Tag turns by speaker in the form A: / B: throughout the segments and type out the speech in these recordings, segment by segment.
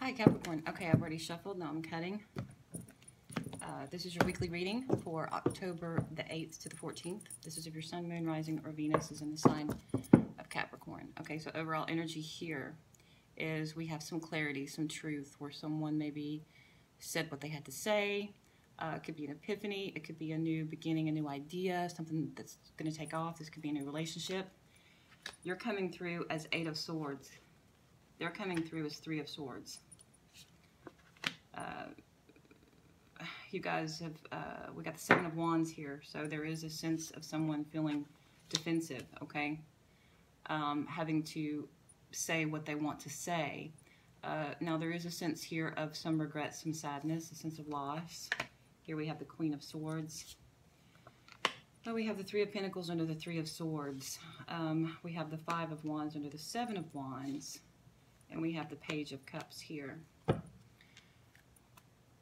A: Hi Capricorn. Okay, I've already shuffled. Now I'm cutting. This is your weekly reading for October the 8th to the 14th. This is if your Sun, Moon, Rising, or Venus is in the sign of Capricorn. Okay, so overall energy here is we have some clarity, some truth, where someone maybe said what they had to say. It could be an epiphany. It could be a new beginning, a new idea, something that's going to take off. This could be a new relationship. You're coming through as 8 of Swords. They're coming through as 3 of Swords. You guys have, we got the 7 of Wands here, so there is a sense of someone feeling defensive, okay? Having to say what they want to say. Now there is a sense here of some regret, some sadness, a sense of loss. Here we have the Queen of Swords. We have the 3 of Pentacles under the 3 of Swords. We have the 5 of Wands under the 7 of Wands. And we have the Page of Cups here.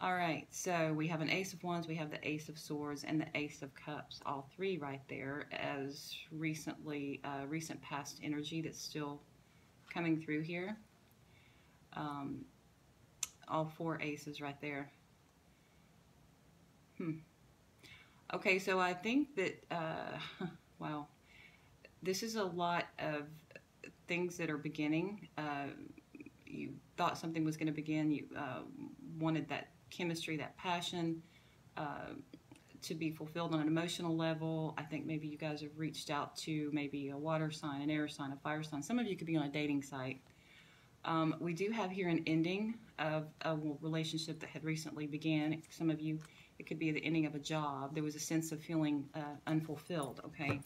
A: All right, so we have an Ace of Wands, we have the Ace of Swords, and the Ace of Cups. All 3 right there as recent past energy that's still coming through here. All 4 aces right there. Okay, so I think that, wow, this is a lot of things that are beginning. You thought something was going to begin. You wanted that chemistry, that passion to be fulfilled on an emotional level. I think maybe you guys have reached out to maybe a water sign, an air sign, a fire sign. Some of you could be on a dating site. We do have here an ending of a relationship that had recently began. Some of you, it could be the ending of a job. There was a sense of feeling unfulfilled, okay?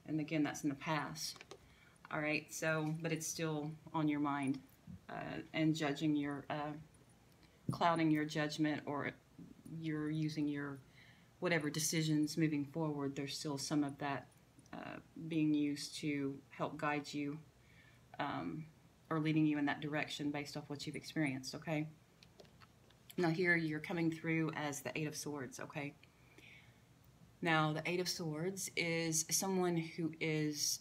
A: And again, that's in the past. All right, so, but it's still on your mind and judging your, clouding your judgment, or you're using your whatever decisions moving forward. There's still some of that being used to help guide you or leading you in that direction based off what you've experienced, okay? Now here you're coming through as the 8 of Swords, okay? Now the 8 of Swords is someone who is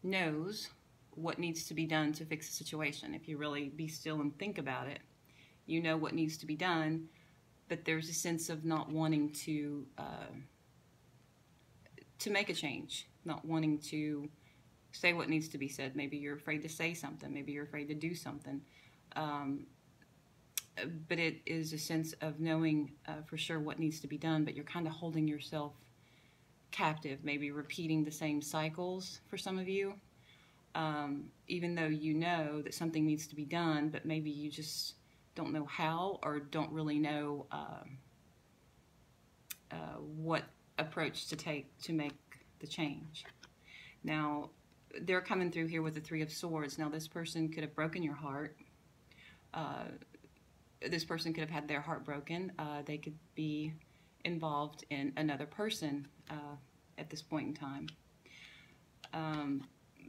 A: knows what needs to be done to fix the situation. If you really be still and think about it, you know what needs to be done, but there's a sense of not wanting to make a change, not wanting to say what needs to be said. Maybe you're afraid to say something. Maybe you're afraid to do something. But it is a sense of knowing for sure what needs to be done, but you're kind of holding yourself captive, maybe repeating the same cycles for some of you, even though you know that something needs to be done, but maybe you just don't know how, or don't really know what approach to take to make the change. Now, they're coming through here with the 3 of Swords. Now, this person could have broken your heart. This person could have had their heart broken. They could be involved in another person at this point in time.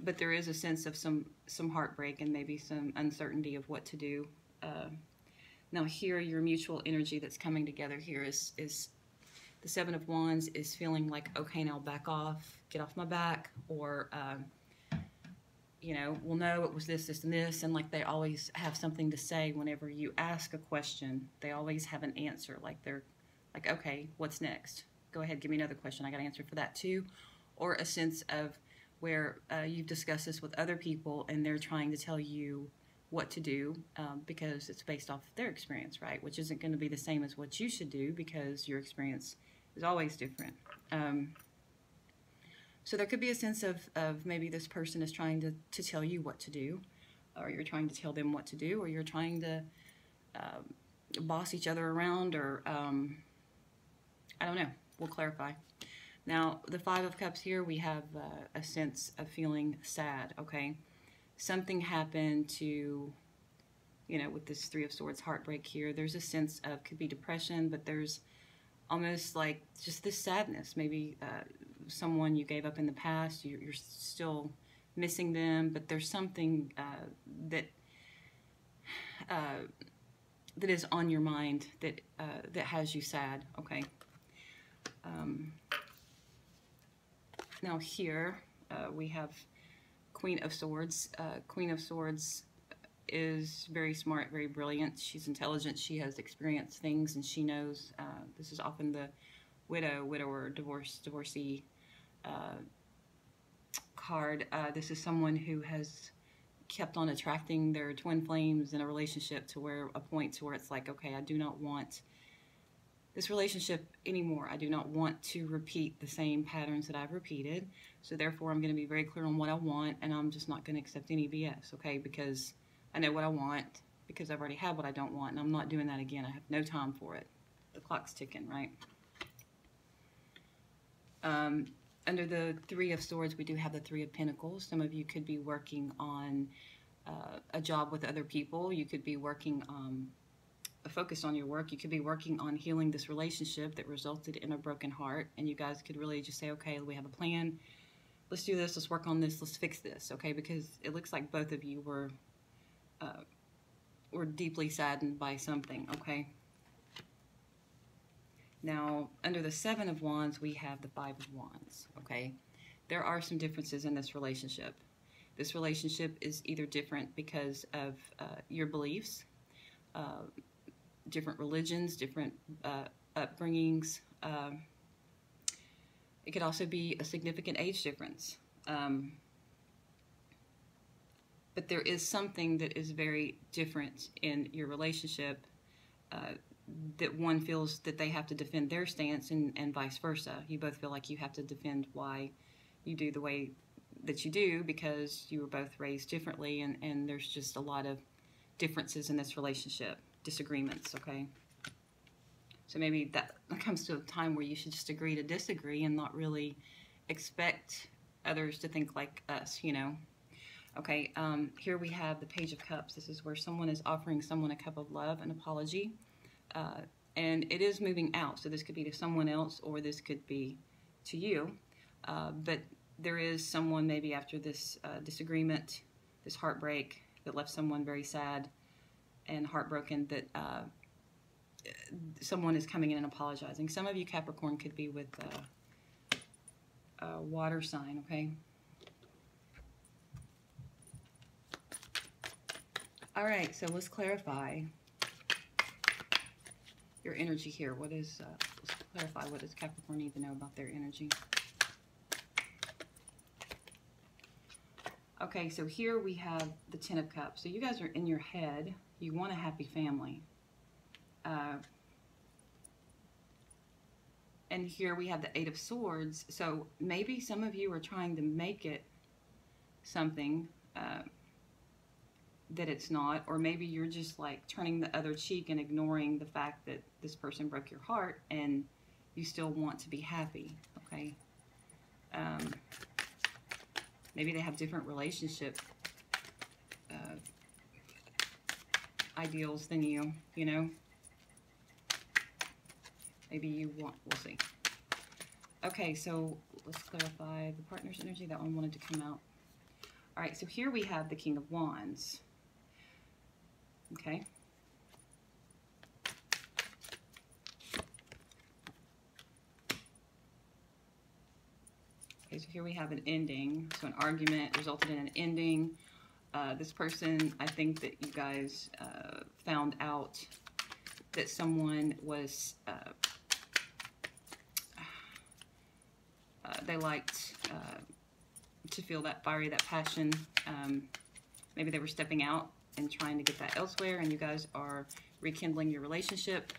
A: But there is a sense of some heartbreak and maybe some uncertainty of what to do. Now here, your mutual energy that's coming together here is the 7 of Wands is feeling like, okay, now back off, get off my back, or, you know, well, no, it was this, this, and this, and like they always have something to say whenever you ask a question. They always have an answer, like they're like, okay, what's next? Go ahead, give me another question. I got an answer for that too. Or a sense of where you've discussed this with other people and they're trying to tell you what to do because it's based off their experience, right? Which isn't going to be the same as what you should do because your experience is always different. So there could be a sense of maybe this person is trying to tell you what to do, or you're trying to tell them what to do, or you're trying to boss each other around, or I don't know. We'll clarify. Now, the 5 of Cups here, we have a sense of feeling sad, okay? Something happened to, you know, with this 3 of Swords heartbreak here, there's a sense of, could be depression, but there's almost like just this sadness. Maybe someone you gave up in the past, you're still missing them, but there's something that is on your mind that has you sad, okay? Now here we have Queen of Swords. Queen of Swords is very smart, very brilliant. She's intelligent. She has experienced things, and she knows. This is often the widow, widower, divorcee card. This is someone who has kept on attracting their twin flames in a relationship to where a point to where it's like, okay, I do not want this relationship anymore. I do not want to repeat the same patterns that I've repeated. So therefore, I'm going to be very clear on what I want, and I'm just not going to accept any BS, okay? Because I know what I want, because I've already had what I don't want, and I'm not doing that again. I have no time for it. The clock's ticking, right? Under the Three of Swords, we do have the Three of Pentacles. Some of you could be working on a job with other people. You could be working focused on your work. You could be working on healing this relationship that resulted in a broken heart, and you guys could really just say, okay, we have a plan. Let's do this. Let's work on this. Let's fix this, okay? Because it looks like both of you were deeply saddened by something, okay? Now, under the Seven of Wands, we have the Five of Wands, okay? There are some differences in this relationship. This relationship is either different because of your beliefs, different religions, different upbringings. It could also be a significant age difference. But there is something that is very different in your relationship, that one feels that they have to defend their stance, and vice versa. You both feel like you have to defend why you do the way that you do because you were both raised differently, and there's just a lot of differences in this relationship, disagreements, okay? So maybe that comes to a time where you should just agree to disagree and not really expect others to think like us, you know? Okay, here we have the Page of Cups. This is where someone is offering someone a cup of love, an apology, and it is moving out. So this could be to someone else, or this could be to you. But there is someone maybe after this disagreement, this heartbreak that left someone very sad and heartbroken, that someone is coming in and apologizing. Some of you, Capricorn, could be with a water sign, okay? All right, so let's clarify your energy here. What is, let's clarify, what does Capricorn need to know about their energy? Okay, so here we have the Ten of Cups. So you guys are in your head. You want a happy family. And here we have the Eight of Swords. So maybe some of you are trying to make it something that it's not, or maybe you're just like turning the other cheek and ignoring the fact that this person broke your heart and you still want to be happy, okay? Maybe they have different relationship ideals than you, you know? Maybe you want, we'll see. Okay, so let's clarify the partner's energy. That one wanted to come out. All right, so here we have the King of Wands. Okay. Okay, so here we have an ending. So an argument resulted in an ending. This person, I think that you guys found out that someone was, they liked to feel that fiery, that passion. Maybe they were stepping out and trying to get that elsewhere, and you guys are rekindling your relationship.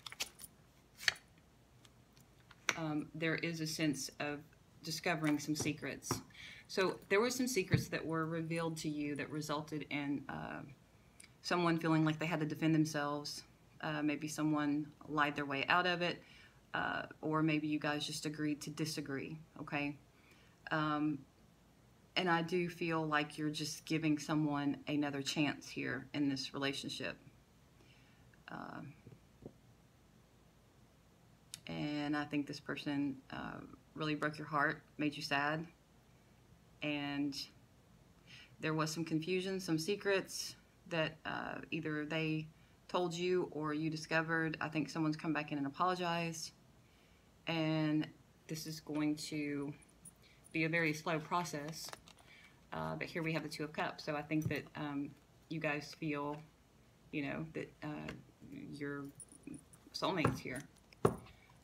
A: There is a sense of discovering some secrets. So there were some secrets that were revealed to you that resulted in someone feeling like they had to defend themselves. Maybe someone lied their way out of it, or maybe you guys just agreed to disagree, okay? And I do feel like you're just giving someone another chance here in this relationship. And I think this person really broke your heart, made you sad. And there was some confusion, some secrets that either they told you or you discovered. I think someone's come back in and apologized. And this is going to be a very slow process. But here we have the Two of Cups. So I think that you guys feel, you know, that you're soulmates here.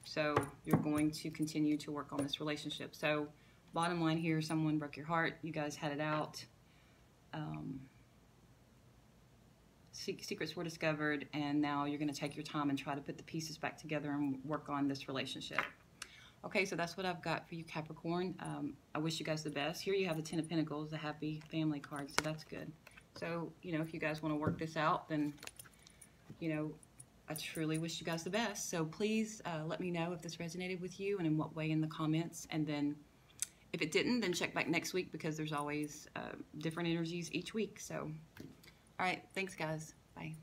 A: So you're going to continue to work on this relationship. So bottom line here, someone broke your heart. You guys had it out. Secrets were discovered, and now you're going to take your time and try to put the pieces back together and work on this relationship. Okay, so that's what I've got for you, Capricorn. I wish you guys the best. Here you have the Ten of Pentacles, the happy family card, so that's good. So, you know, if you guys want to work this out, then, you know, I truly wish you guys the best. So please let me know if this resonated with you and in what way in the comments. And then if it didn't, then check back next week, because there's always different energies each week. So, all right, thanks, guys. Bye.